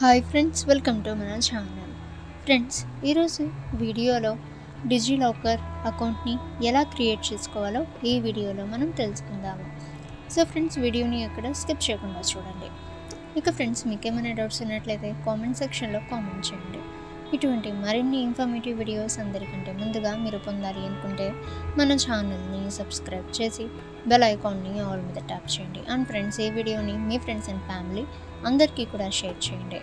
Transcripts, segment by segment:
Hi friends, welcome to మన channel. Friends, ఈరోజు వీడియోలో డిజిలాకర్ అకౌంట్ని ఎలా క్రియేట్ చేసుకోవాలో ఈ వీడియోలో మనం తెలుసుకుందాము. సో ఫ్రెండ్స్, వీడియోని ఎక్కడ స్కిప్ చేయకుండా చూడండి. ఇక ఫ్రెండ్స్, మీకు ఏమైనా డౌట్స్ ఉన్నట్లయితే కామెంట్ సెక్షన్లో కామెంట్ చేయండి. ఇటువంటి మరిన్ని ఇన్ఫర్మేటివ్ వీడియోస్ అందరికంటే ముందుగా మీరు పొందాలి అనుకుంటే మన ఛానల్ని సబ్స్క్రైబ్ చేసి బెల్ ఐకాన్ని ఆల్ మీద ట్యాప్ చేయండి. అండ్ ఫ్రెండ్స్, ఈ వీడియోని మీ ఫ్రెండ్స్ అండ్ ఫ్యామిలీ అందరికీ కూడా షేర్ చేయండి.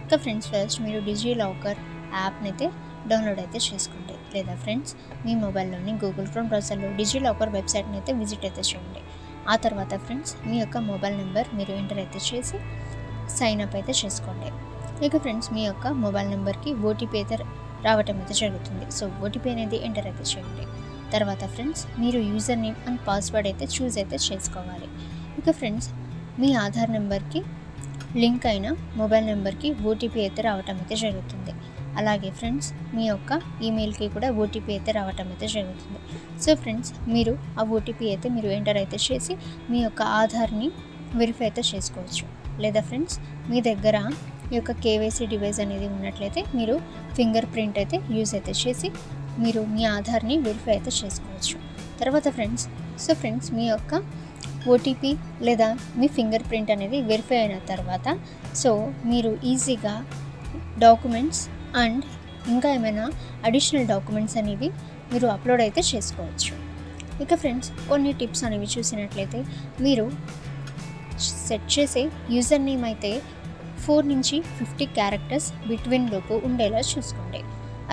ఇక ఫ్రెండ్స్, ఫస్ట్ మీరు డిజిలాకర్ యాప్ని అయితే డౌన్లోడ్ అయితే చేసుకోండి. లేదా ఫ్రెండ్స్, మీ మొబైల్లోని గూగుల్ క్రోమ్ బ్రౌజర్లో డిజిలాకర్ వెబ్సైట్ని అయితే విజిట్ అయితే చేయండి. ఆ తర్వాత ఫ్రెండ్స్, మీ యొక్క మొబైల్ నెంబర్ మీరు ఎంటర్ అయితే చేసి సైన్ అప్ అయితే చేసుకోండి. ఇక ఫ్రెండ్స్, మీ యొక్క మొబైల్ నెంబర్కి ఓటీపీ అయితే రావటం అయితే జరుగుతుంది. సో ఓటీపీ అనేది ఎంటర్ అయితే చేయండి. తర్వాత ఫ్రెండ్స్, మీరు యూజర్ నేమ్ అండ్ పాస్వర్డ్ అయితే చూస్ అయితే చేసుకోవాలి. ఇక ఫ్రెండ్స్, మీ ఆధార్ నెంబర్కి లింక్ అయిన మొబైల్ నెంబర్కి ఓటీపీ అయితే రావటం అయితే జరుగుతుంది. అలాగే ఫ్రెండ్స్, మీ యొక్క ఈమెయిల్కి కూడా ఓటీపీ అయితే రావటం అయితే జరుగుతుంది. సో ఫ్రెండ్స్, మీరు ఆ ఓటీపీ అయితే మీరు ఎంటర్ అయితే చేసి మీ యొక్క ఆధార్ని వెరిఫై అయితే చేసుకోవచ్చు. లేదా ఫ్రెండ్స్, మీ దగ్గర ఈ యొక్క కేవైసీ డివైస్ అనేది ఉన్నట్లయితే మీరు ఫింగర్ ప్రింట్ అయితే యూజ్ అయితే చేసి మీరు మీ ఆధార్ని వెరిఫై అయితే చేసుకోవచ్చు. తర్వాత ఫ్రెండ్స్, మీ యొక్క ఓటీపీ లేదా మీ ఫింగర్ ప్రింట్ అనేది వెరిఫై అయిన తర్వాత సో మీరు ఈజీగా డాక్యుమెంట్స్ అండ్ ఇంకా ఏమైనా అడిషనల్ డాక్యుమెంట్స్ అనేవి మీరు అప్లోడ్ అయితే చేసుకోవచ్చు. ఇక ఫ్రెండ్స్, కొన్ని టిప్స్ అనేవి చూసినట్లయితే మీరు సెట్ చేసే యూజర్ నేమ్ అయితే 4 నుంచి 50 క్యారెక్టర్స్ బిట్వీన్ లోపు ఉండేలా చూసుకోండి.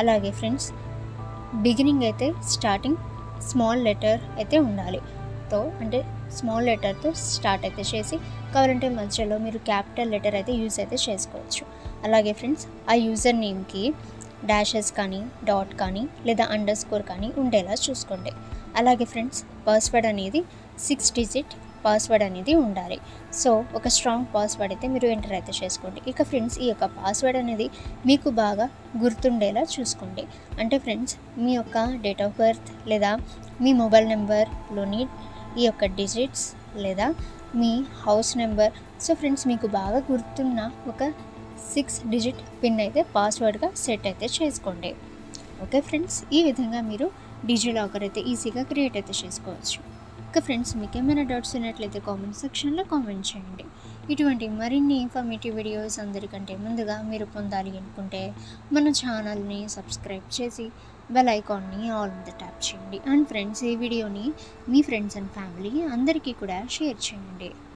అలాగే ఫ్రెండ్స్, బిగినింగ్ అయితే స్టార్టింగ్ స్మాల్ లెటర్ అయితే ఉండాలి. అంటే స్మాల్ లెటర్తో స్టార్ట్ అయితే చేసి కావాలంటే మధ్యలో మీరు క్యాపిటల్ లెటర్ అయితే యూజ్ అయితే చేసుకోవచ్చు. అలాగే ఫ్రెండ్స్, ఆ యూజర్ నేమ్కి డాషెస్ కానీ డాట్ కానీ లేదా అండర్ స్కోర్ కానీ ఉండేలా చూసుకోండి. అలాగే ఫ్రెండ్స్, పాస్వర్డ్ అనేది 6 డిజిట్ పాస్వర్డ్ అనేది ఉండాలి. సో ఒక స్ట్రాంగ్ పాస్వర్డ్ అయితే మీరు ఎంటర్ అయితే చేసుకోండి. ఇక ఫ్రెండ్స్, ఈ యొక్క పాస్వర్డ్ అనేది మీకు బాగా గుర్తుండేలా చూసుకోండి. అంటే ఫ్రెండ్స్, మీ యొక్క డేట్ ఆఫ్ బర్త్ లేదా మీ మొబైల్ నెంబర్లోని ఈ యొక్క డిజిట్స్ లేదా మీ హౌస్ నెంబర్ సో ఫ్రెండ్స్, మీకు బాగా గుర్తున్న ఒక 6 డిజిట్ పిన్ అయితే పాస్వర్డ్గా సెట్ అయితే చేసుకోండి. ఓకే ఫ్రెండ్స్, ఈ విధంగా మీరు డిజిలాకర్ అయితే ఈజీగా క్రియేట్ అయితే చేసుకోవచ్చు. ఇక ఫ్రెండ్స్, మీకు ఏమైనా డౌట్స్ ఉన్నట్లయితే కామెంట్ సెక్షన్లో కామెంట్ చేయండి. ఇటువంటి మరిన్ని ఇన్ఫర్మేటివ్ వీడియోస్ అందరికంటే ముందుగా మీరు పొందాలి అనుకుంటే మన ఛానల్ని సబ్స్క్రైబ్ చేసి బెల్ ఐకాన్ని ఆల్ మీద ట్యాప్ చేయండి. అండ్ ఫ్రెండ్స్, ఈ వీడియోని మీ ఫ్రెండ్స్ అండ్ ఫ్యామిలీ అందరికీ కూడా షేర్ చేయండి.